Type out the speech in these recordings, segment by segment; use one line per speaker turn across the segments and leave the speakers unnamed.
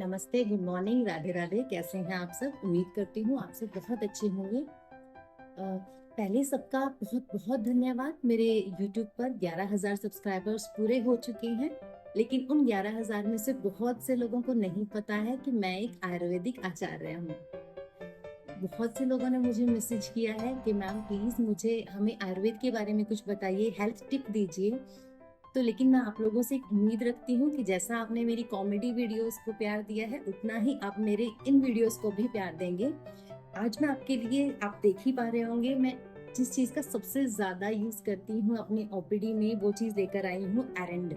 नमस्ते, good morning, Radhe Radhe. कैसे हैं आप सब? उम्मीद करती हूँ आप सब बहुत अच्छे होंगे। पहले सबका बहुत बहुत धन्यवाद। मेरे YouTube पर 11,000 सब्सक्राइबर्स पूरे हो चुके हैं, लेकिन उन 11,000 में से बहुत से लोगों को नहीं पता है कि मैं एक आयुर्वेदिक आचार्य हूँ। बहुत से लोगों ने मुझे मैसेज किया है कि मैम प्लीज़ मुझे हमें आयुर्वेद के बारे में कुछ बताइए, हेल्थ टिप दीजिए। तो लेकिन मैं आप लोगों से एक उम्मीद रखती हूँ कि जैसा आपने मेरी कॉमेडी वीडियोस को प्यार दिया है, उतना ही आप मेरे इन वीडियोस को भी प्यार देंगे। आज मैं आपके लिए, आप देख ही पा रहे होंगे, मैं जिस चीज़ का सबसे ज़्यादा यूज़ करती हूँ अपने ओपीडी में, वो चीज़ लेकर आई हूँ एरेंड।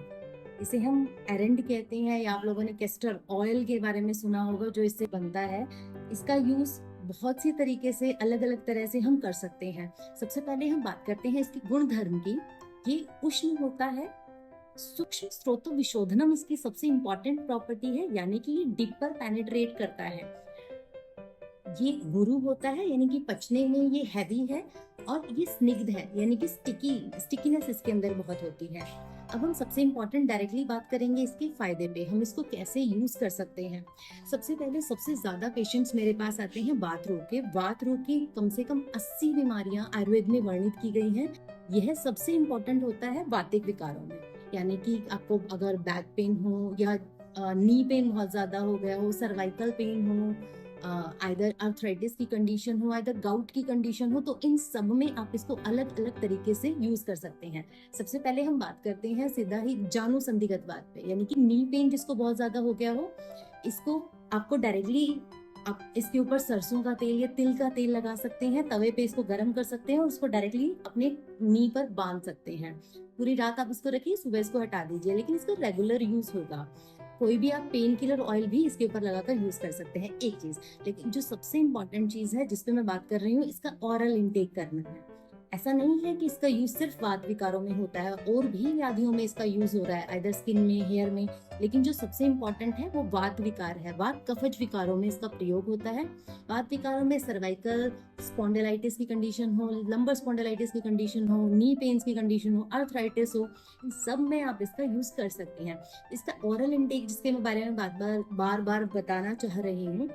इसे हम एरेंड कहते हैं, या आप लोगों ने कैस्टर ऑयल के बारे में सुना होगा जो इससे बनता है। इसका यूज़ बहुत सी तरीके से, अलग अलग तरह से हम कर सकते हैं। सबसे पहले हम बात करते हैं इसके गुण धर्म की। ये उष्ण होता है, सूक्ष्म स्रोत विशोधनम इसकी सबसे इंपॉर्टेंट प्रॉपर्टी है, यानी कि ये डीपर पेनिट्रेट करता है। ये गुरु होता है, यानी कि पचने में ये हैवी है, और ये स्निग्ध है, यानी कि स्टिकीनेस इसके अंदर बहुत होती है। अब हम सबसे इंपॉर्टेंट डायरेक्टली बात करेंगे इसके फायदे पे, हम इसको कैसे यूज कर सकते हैं। सबसे पहले, सबसे ज्यादा पेशेंट्स मेरे पास आते हैं वात रोग के। वात रोग की कम से कम 80 बीमारियां आयुर्वेद में वर्णित की गई हैं। यह सबसे इंपॉर्टेंट होता है वातिक विकारों में, यानी कि आपको अगर बैक पेन हो, या नी पेन बहुत ज्यादा हो गया हो, सर्वाइकल पेन हो, आइदर आर्थराइटिस की कंडीशन हो, आइदर गाउट की कंडीशन हो, तो इन सब में आप इसको अलग अलग तरीके से यूज कर सकते हैं। सबसे पहले हम बात करते हैं सीधा ही जानु संधिगत बात पे, यानी कि नी पेन जिसको बहुत ज्यादा हो गया हो, इसको आपको डायरेक्टली आप इसके ऊपर सरसों का तेल या तिल का तेल लगा सकते हैं, तवे पे इसको गर्म कर सकते हैं और उसको डायरेक्टली अपने नी पर बांध सकते हैं। पूरी रात आप इसको रखिए, सुबह इसको हटा दीजिए, लेकिन इसका रेगुलर यूज होगा। कोई भी आप पेन किलर ऑयल भी इसके ऊपर लगाकर यूज कर सकते हैं, एक चीज। लेकिन जो सबसे इंपॉर्टेंट चीज है जिसपे मैं बात कर रही हूँ, इसका ऑरल इंटेक करना है। ऐसा नहीं है कि इसका यूज सिर्फ वात विकारों में होता है, और भी व्याधियों में इसका यूज हो रहा है, आइदर स्किन में, हेयर में, लेकिन जो सबसे इंपॉर्टेंट है वो वात विकार है। वात कफज विकारों में इसका प्रयोग होता है। वात विकारों में सर्वाइकल स्पॉन्डिलाइटिस की कंडीशन हो, लंबर स्पॉन्डिलाइटिस की कंडीशन हो, नी पेन्स की कंडीशन हो, आर्थराइटिस हो, इन सब में आप इसका यूज कर सकते हैं। इसका ओरल इंटेक, जिसके बारे में बार बार बताना चाह रही हूँ,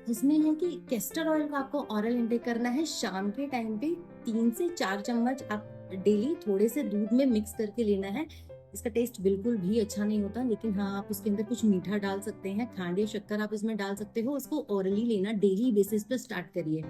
इसमें है कि कैस्टर ऑयल का आपको ऑरल इंटेक करना है शाम के टाइम पे। 3 से 4 चम्मच आप डेली थोड़े से दूध में मिक्स करके लेना है। इसका टेस्ट बिल्कुल भी अच्छा नहीं होता, लेकिन हाँ, आप उसके अंदर कुछ मीठा डाल सकते हैं, खांड या शक्कर आप इसमें डाल सकते हो। उसको ओरली लेना डेली बेसिस पे स्टार्ट करिए।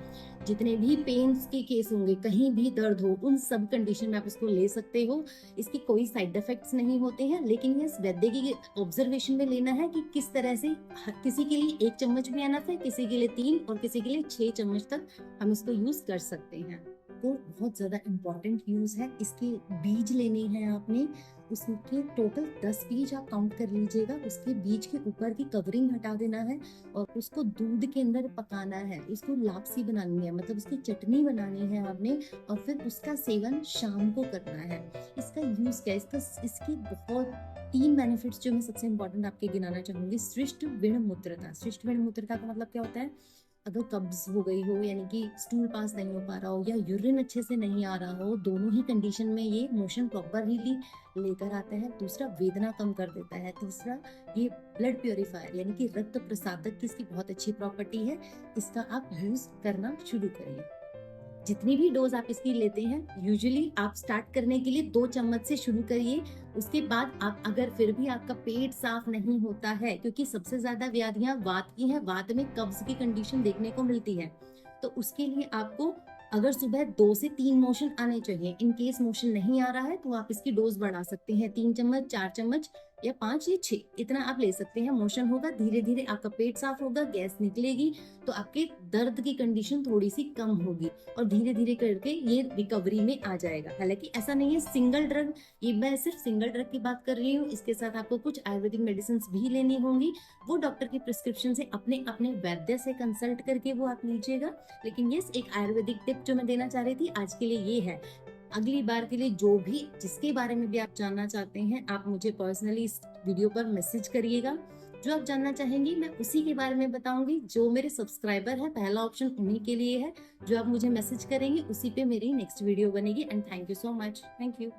जितने भी पेन्स के केस होंगे, कहीं भी दर्द हो, उन सब कंडीशन में आप इसको ले सकते हो। इसकी कोई साइड इफेक्ट्स नहीं होते हैं, लेकिन ये वैद्य की ऑब्जर्वेशन में लेना है कि किस तरह से, किसी के लिए 1 चम्मच भी एनफ है, किसी के लिए 3 और किसी के लिए 6 चम्मच तक हम इसको यूज कर सकते हैं। तो बहुत ज्यादा इंपॉर्टेंट यूज है। इसके बीज लेने हैं आपने, उसके टोटल 10 बीज आप काउंट कर लीजिएगा। उसके बीज के ऊपर की कवरिंग हटा देना है, और उसको दूध के अंदर पकाना है। इसको लापसी बनानी है, मतलब उसकी चटनी बनानी है आपने, और फिर उसका सेवन शाम को करना है। इसका यूज क्या है? इसकी बहुत 3 बेनिफिट्स जो मैं सबसे इंपॉर्टेंट आपके गिनाना चाहूंगी। सृष्ट विण मूत्रता। सृष्ट विण मूत्रता का मतलब क्या होता है? अगर कब्ज हो गई हो, यानी कि स्टूल पास नहीं हो पा रहा हो, या यूरिन अच्छे से नहीं आ रहा हो, दोनों ही कंडीशन में ये मोशन प्रॉपरली लेकर आता है। दूसरा, वेदना कम कर देता है। तीसरा, ये ब्लड प्योरीफायर, यानी कि रक्त प्रसादक की इसकी बहुत अच्छी प्रॉपर्टी है। इसका आप यूज करना शुरू करिए। जितनी भी डोज आप इसकी लेते हैं, यूजुअली आप स्टार्ट करने के लिए 2 चम्मच से शुरू करिए। उसके बाद आप, अगर फिर भी आपका पेट साफ नहीं होता है, क्योंकि सबसे ज्यादा व्याधियां वात की हैं, वात में कब्ज की कंडीशन देखने को मिलती है, तो उसके लिए आपको अगर सुबह 2 से 3 मोशन आने चाहिए, इन केस मोशन नहीं आ रहा है, तो आप इसकी डोज बढ़ा सकते हैं। 3 चम्मच, 4 चम्मच, या 5 या 6, इतना आप ले सकते हैं। मोशन होगा, धीरे धीरे आपका पेट साफ होगा, गैस निकलेगी, तो आपके दर्द की कंडीशन थोड़ी सी कम होगी, और धीरे धीरे करके ये रिकवरी में आ जाएगा। हालांकि ऐसा नहीं है सिंगल ड्रग, ये मैं सिर्फ सिंगल ड्रग की बात कर रही हूँ। इसके साथ आपको कुछ आयुर्वेदिक मेडिसिन भी लेनी होंगी, वो डॉक्टर की प्रिस्क्रिप्शन से, अपने अपने वैद्य से कंसल्ट करके वो आप लीजिएगा। लेकिन ये एक आयुर्वेदिक टिप जो मैं देना चाह रही थी आज के लिए ये है। अगली बार के लिए जो भी, जिसके बारे में भी आप जानना चाहते हैं, आप मुझे पर्सनली इस वीडियो पर मैसेज करिएगा। जो आप जानना चाहेंगी मैं उसी के बारे में बताऊंगी। जो मेरे सब्सक्राइबर है, पहला ऑप्शन उन्हीं के लिए है। जो आप मुझे मैसेज करेंगे उसी पे मेरी नेक्स्ट वीडियो बनेगी। And thank you so much. Thank you.